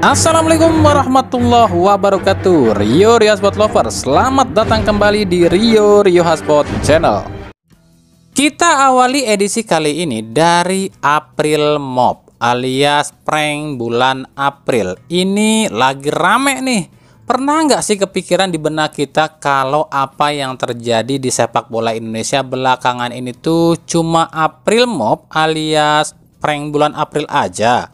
Assalamualaikum warahmatullahi wabarakatuh. Rio Hotspot Lovers, selamat datang kembali di Rio Hotspot Channel. Kita awali edisi kali ini dari April Mop alias prank bulan April. Ini lagi rame nih. Pernah nggak sih kepikiran di benak kita kalau apa yang terjadi di sepak bola Indonesia belakangan ini tuh cuma April Mop alias prank bulan April aja?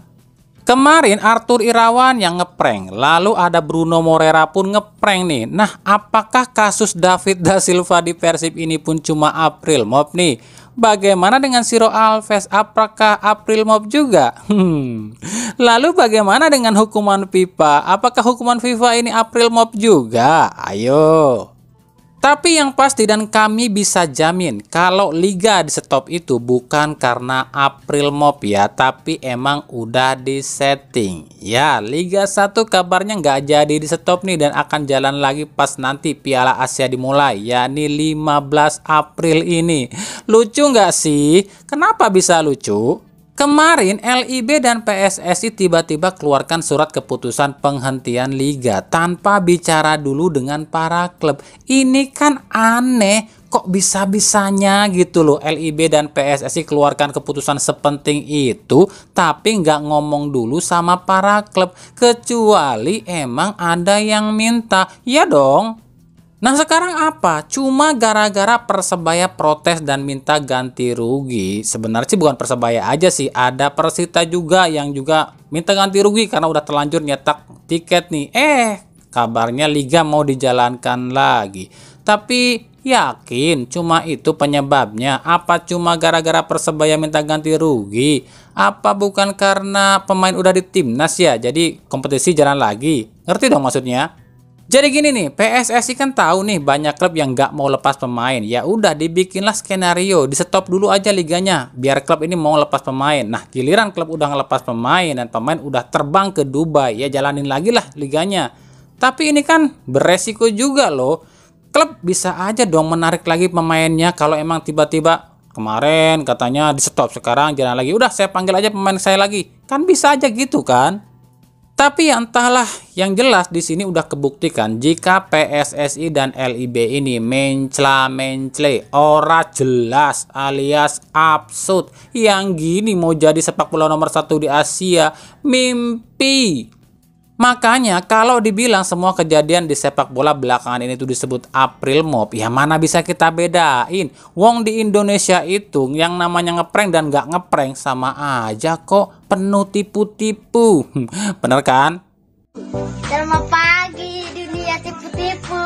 Kemarin Arthur Irawan yang ngeprank, lalu ada Bruno Moreira pun ngeprank nih. Nah, apakah kasus David da Silva di Persib ini pun cuma April Mop nih? Bagaimana dengan Ciro Alves? Apakah April Mop juga? Lalu bagaimana dengan hukuman FIFA? Apakah hukuman FIFA ini April Mop juga? Ayo. Tapi yang pasti dan kami bisa jamin kalau liga di stop itu bukan karena April Mop ya, tapi emang udah disetting. Ya, Liga 1 kabarnya nggak jadi di stop nih dan akan jalan lagi pas nanti Piala Asia dimulai, yakni 15 April ini. Lucu nggak sih? Kenapa bisa lucu? Kemarin LIB dan PSSI tiba-tiba keluarkan surat keputusan penghentian liga tanpa bicara dulu dengan para klub. Ini kan aneh, kok bisa-bisanya gitu loh LIB dan PSSI keluarkan keputusan sepenting itu tapi nggak ngomong dulu sama para klub, kecuali emang ada yang minta, ya dong. Nah sekarang apa? Cuma gara-gara Persebaya protes dan minta ganti rugi. Sebenarnya sih bukan Persebaya aja sih, ada Persita juga yang juga minta ganti rugi karena udah terlanjur nyetak tiket nih. Kabarnya liga mau dijalankan lagi. Tapi yakin cuma itu penyebabnya? Apa cuma gara-gara Persebaya minta ganti rugi? Apa bukan karena pemain udah di timnas ya? Jadi kompetisi jalan lagi. Ngerti dong maksudnya? Jadi gini nih, PSSI kan tahu nih banyak klub yang nggak mau lepas pemain. Ya udah dibikinlah skenario, di stop dulu aja liganya biar klub ini mau lepas pemain. Nah, giliran klub udah ngelepas pemain dan pemain udah terbang ke Dubai, ya jalanin lagi lah liganya. Tapi ini kan beresiko juga loh. Klub bisa aja dong menarik lagi pemainnya kalau emang tiba-tiba kemarin katanya di stop, sekarang jalan lagi. Udah saya panggil aja pemain saya lagi. Kan bisa aja gitu kan? Tapi ya entahlah, yang jelas di sini udah kebuktikan jika PSSI dan LIB ini mencle ora jelas alias absurd. Yang gini mau jadi sepak bola nomor 1 di Asia, mimpi. Makanya kalau dibilang semua kejadian di sepak bola belakangan ini tuh disebut April Mop, ya mana bisa kita bedain. Wong di Indonesia itu yang namanya ngeprank dan nggak ngeprank sama aja kok, penuh tipu-tipu. Bener kan? Selamat pagi dunia tipu-tipu.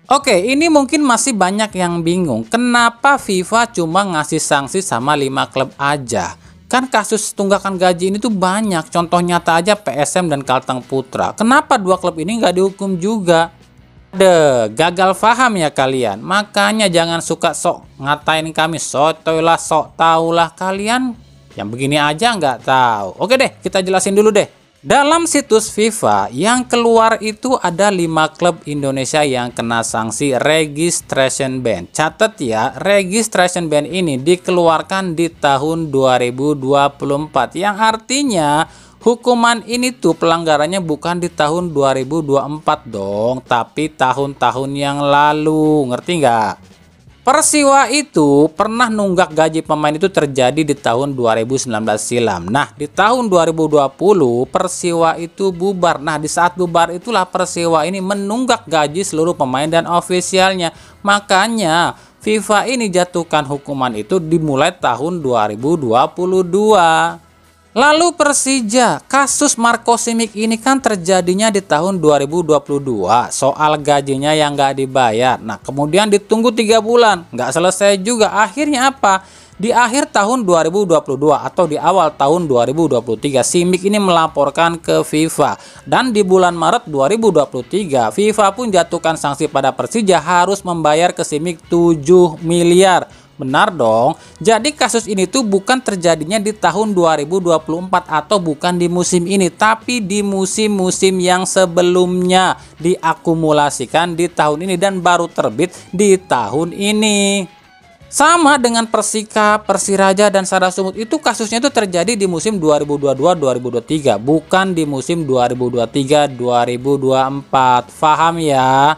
Oke, ini mungkin masih banyak yang bingung. Kenapa FIFA cuma ngasih sanksi sama 5 klub aja? Kan kasus tunggakan gaji ini tuh banyak. Contoh nyata aja PSM dan Kalteng Putra. Kenapa 2 klub ini nggak dihukum juga? Gagal paham ya kalian. Makanya jangan suka sok ngatain kami. Sotoy lah, sok tau lah kalian. Yang begini aja nggak tahu. Oke deh, kita jelasin dulu deh. Dalam situs FIFA yang keluar itu ada 5 klub Indonesia yang kena sanksi registration ban. Catat ya, registration ban ini dikeluarkan di tahun 2024. Yang artinya hukuman ini tuh pelanggarannya bukan di tahun 2024 dong, tapi tahun-tahun yang lalu. Ngerti nggak? Persiwa itu pernah nunggak gaji pemain itu terjadi di tahun 2019 silam. Nah, di tahun 2020 Persiwa itu bubar. Nah, di saat bubar itulah Persiwa ini menunggak gaji seluruh pemain dan ofisialnya. Makanya FIFA ini jatuhkan hukuman itu dimulai tahun 2022. Lalu Persija, kasus Marco Simic ini kan terjadinya di tahun 2022 soal gajinya yang nggak dibayar. Nah kemudian ditunggu 3 bulan, nggak selesai juga. Akhirnya apa? Di akhir tahun 2022 atau di awal tahun 2023 Simic ini melaporkan ke FIFA. Dan di bulan Maret 2023 FIFA pun jatuhkan sanksi pada Persija harus membayar ke Simic 7 miliar. Benar dong. Jadi kasus ini tuh bukan terjadinya di tahun 2024 atau bukan di musim ini, tapi di musim-musim yang sebelumnya diakumulasikan di tahun ini dan baru terbit di tahun ini. Sama dengan Persika, Persiraja, dan Sada Sumut itu kasusnya itu terjadi di musim 2022-2023, bukan di musim 2023-2024. Paham ya?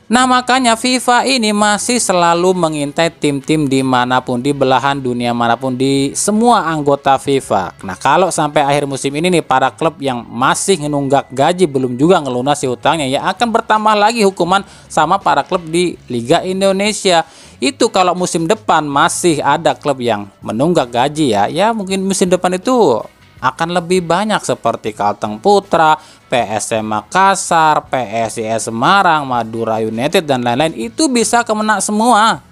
Nah, makanya FIFA ini masih selalu mengintai tim-tim dimanapun, di belahan dunia manapun, di semua anggota FIFA. Nah, kalau sampai akhir musim ini nih, para klub yang masih menunggak gaji belum juga ngelunasi hutangnya, ya akan bertambah lagi hukuman sama para klub di Liga Indonesia. Itu kalau musim depan masih ada klub yang menunggak gaji ya mungkin musim depan itu akan lebih banyak seperti Kalteng Putra, PSM Makassar, PSIS Semarang, Madura United, dan lain-lain. Itu bisa kena semua.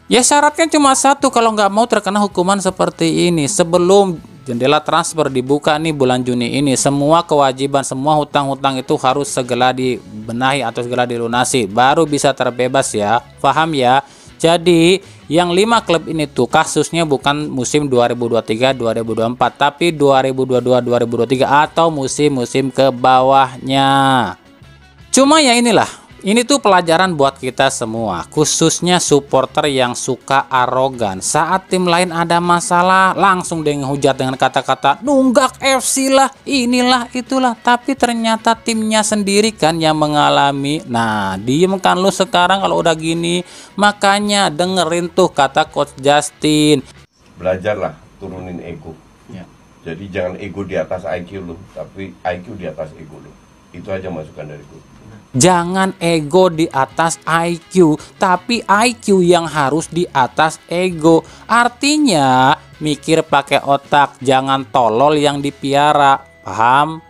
Ya syaratnya cuma satu, kalau nggak mau terkena hukuman seperti ini. Sebelum jendela transfer dibuka nih bulan Juni ini, semua kewajiban, semua hutang-hutang itu harus segera dibenahi atau segera dilunasi. Baru bisa terbebas ya. Paham ya? Jadi yang 5 klub ini tuh kasusnya bukan musim 2023-2024 tapi 2022-2023 atau musim-musim ke bawahnya. Cuma ya inilah, ini tuh pelajaran buat kita semua, khususnya supporter yang suka arogan. Saat tim lain ada masalah, langsung deh ngehujat dengan kata-kata nunggak FC lah, inilah itulah. Tapi ternyata timnya sendiri kan yang mengalami. Nah, diem kan lu sekarang kalau udah gini. Makanya dengerin tuh kata Coach Justin. Belajarlah turunin ego. Ya. Jadi jangan ego di atas IQ lu, tapi IQ di atas ego lu. Itu aja masukan dari gue. Jangan ego di atas IQ, tapi IQ yang harus di atas ego. Artinya mikir pakai otak, jangan tolol yang dipiara. Paham?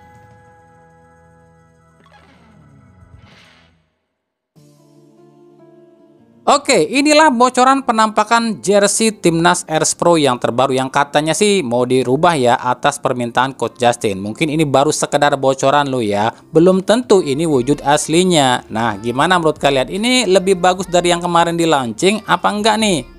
Oke, inilah bocoran penampakan jersey Timnas Erspro yang terbaru yang katanya sih mau dirubah ya atas permintaan Coach Justin. Mungkin ini baru sekedar bocoran lo ya, belum tentu ini wujud aslinya. Nah, gimana menurut kalian? Ini lebih bagus dari yang kemarin di launching apa enggak nih?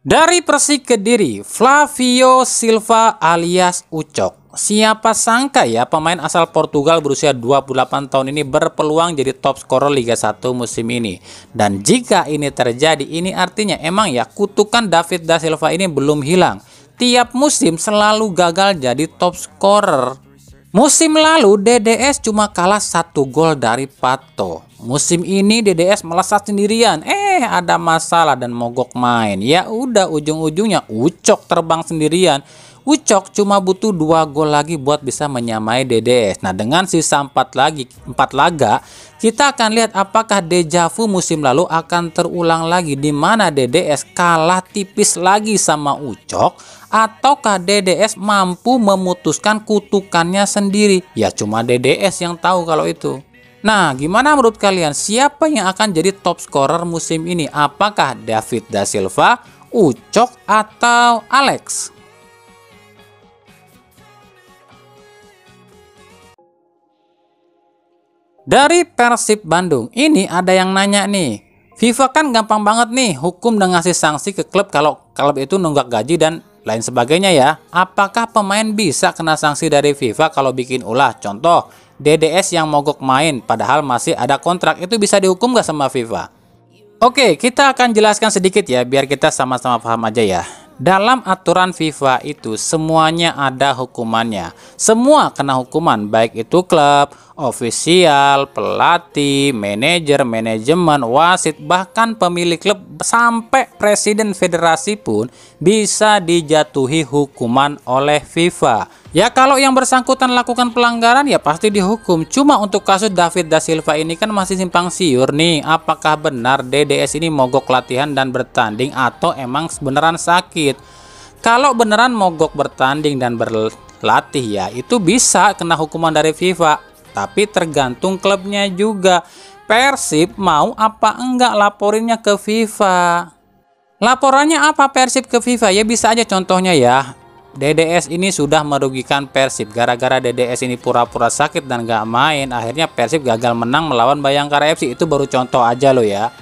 Dari Persik Kediri, Flavio Silva alias Ucok. Siapa sangka ya pemain asal Portugal berusia 28 tahun ini berpeluang jadi top scorer Liga 1 musim ini. Dan jika ini terjadi, ini artinya emang ya kutukan David da Silva ini belum hilang. Tiap musim selalu gagal jadi top scorer. Musim lalu DDS cuma kalah 1 gol dari Pato. Musim ini DDS melesat sendirian. Ada masalah dan mogok main. Ya udah ujung-ujungnya Ucok terbang sendirian. Ucok cuma butuh 2 gol lagi buat bisa menyamai DDS. Nah, dengan sisa 4 laga, kita akan lihat apakah dejavu musim lalu akan terulang lagi di mana DDS kalah tipis lagi sama Ucok, ataukah DDS mampu memutuskan kutukannya sendiri. Ya cuma DDS yang tahu kalau itu. Nah, gimana menurut kalian? Siapa yang akan jadi top scorer musim ini? Apakah David da Silva, Ucok, atau Alex? Dari Persib Bandung, ini ada yang nanya nih. FIFA kan gampang banget nih hukum dan ngasih sanksi ke klub kalau klub itu nunggak gaji dan lain sebagainya ya. Apakah pemain bisa kena sanksi dari FIFA kalau bikin ulah? Contoh, DDS yang mogok main padahal masih ada kontrak, itu bisa dihukum nggak sama FIFA? Oke, kita akan jelaskan sedikit ya biar kita sama-sama paham aja ya. Dalam aturan FIFA itu semuanya ada hukumannya. Semua kena hukuman, baik itu klub, ofisial, pelatih, manajer, manajemen, wasit, bahkan pemilik klub sampai presiden federasi pun bisa dijatuhi hukuman oleh FIFA. Ya kalau yang bersangkutan lakukan pelanggaran ya pasti dihukum. Cuma untuk kasus David da Silva ini kan masih simpang siur nih. Apakah benar DDS ini mogok latihan dan bertanding atau emang beneran sakit? Kalau beneran mogok bertanding dan berlatih ya itu bisa kena hukuman dari FIFA. Tapi tergantung klubnya juga. Persib mau apa enggak laporinnya ke FIFA? Laporannya apa Persib ke FIFA? Ya bisa aja contohnya ya. DDS ini sudah merugikan Persib. Gara-gara DDS ini pura-pura sakit dan gak main, akhirnya Persib gagal menang melawan Bayangkara FC. Itu baru contoh aja loh ya.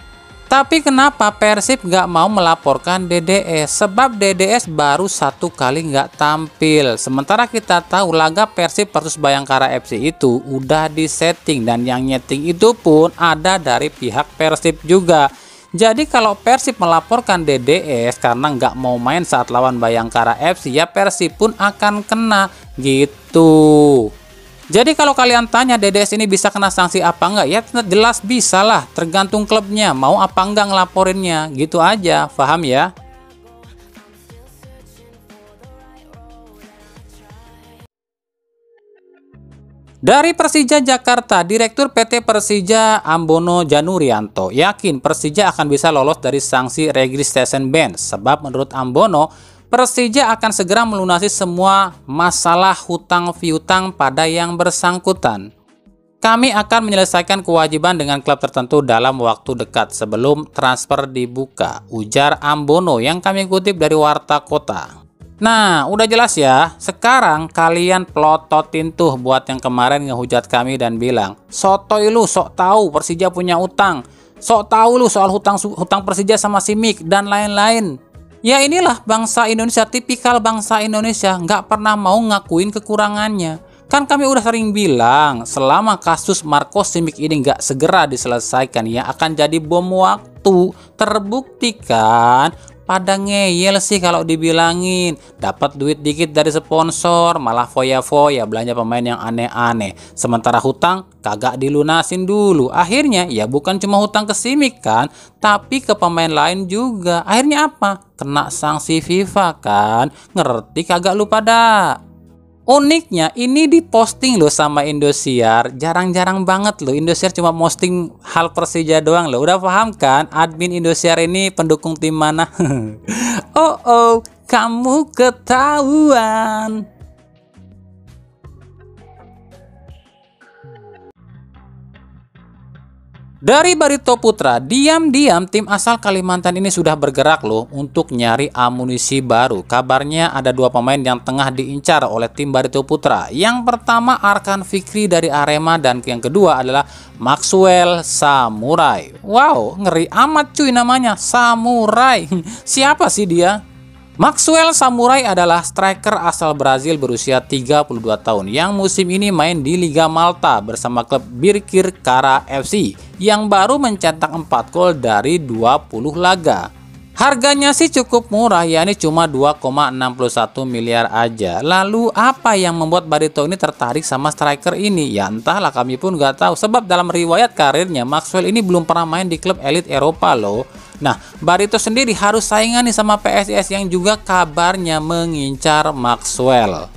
Tapi kenapa Persib gak mau melaporkan DDS? Sebab DDS baru 1 kali gak tampil. Sementara kita tahu laga Persib versus Bayangkara FC itu udah disetting, dan yang nyeting itu pun ada dari pihak Persib juga. Jadi kalau Persib melaporkan DDS karena nggak mau main saat lawan Bayangkara FC, ya Persib pun akan kena gitu. Jadi kalau kalian tanya DDS ini bisa kena sanksi apa enggak, ya jelas bisa lah, tergantung klubnya mau apa enggak ngelaporinnya, gitu aja, paham ya? Dari Persija Jakarta, Direktur PT Persija Ambono Janurianto yakin Persija akan bisa lolos dari sanksi registration ban. Sebab menurut Ambono, Persija akan segera melunasi semua masalah hutang piutang pada yang bersangkutan. Kami akan menyelesaikan kewajiban dengan klub tertentu dalam waktu dekat sebelum transfer dibuka, ujar Ambono yang kami kutip dari Warta Kota. Nah, udah jelas ya. Sekarang kalian plototin tuh buat yang kemarin ngehujat kami dan bilang, sotoy lu, sok tahu Persija punya utang, sok tahu lu soal hutang Persija sama Simic dan lain-lain. Ya inilah bangsa Indonesia, tipikal bangsa Indonesia, nggak pernah mau ngakuin kekurangannya. Kan kami udah sering bilang, selama kasus Marco Simic ini nggak segera diselesaikan, ya akan jadi bom waktu. Terbukti kan? Pada ngeyel sih kalau dibilangin dapat duit dikit dari sponsor, malah foya-foya belanja pemain yang aneh-aneh. Sementara hutang kagak dilunasin dulu. Akhirnya ya bukan cuma hutang ke Simic kan, tapi ke pemain lain juga. Akhirnya apa? Kena sanksi FIFA kan. Ngerti kagak lu pada? Uniknya ini diposting loh sama Indosiar. Jarang-jarang banget loh Indosiar cuma posting hal Persija doang loh. Udah paham kan admin Indosiar ini pendukung tim mana? Oh, kamu ketahuan. Dari Barito Putra, diam-diam tim asal Kalimantan ini sudah bergerak loh untuk nyari amunisi baru. Kabarnya ada 2 pemain yang tengah diincar oleh tim Barito Putra. Yang pertama Arkan Fikri dari Arema, dan yang kedua adalah Maxwell Samurai. Wow, ngeri amat cuy namanya, Samurai. Siapa sih dia? Maxwell Samurai adalah striker asal Brazil berusia 32 tahun yang musim ini main di Liga Malta bersama klub Birkirkara FC yang baru mencetak 4 gol dari 20 laga. Harganya sih cukup murah, yakni cuma 2,61 miliar aja. Lalu apa yang membuat Barito ini tertarik sama striker ini? Ya entahlah, kami pun nggak tahu. Sebab dalam riwayat karirnya Maxwell ini belum pernah main di klub elit Eropa loh. Nah, Barito sendiri harus saingan nih sama PSIS yang juga kabarnya mengincar Maxwell.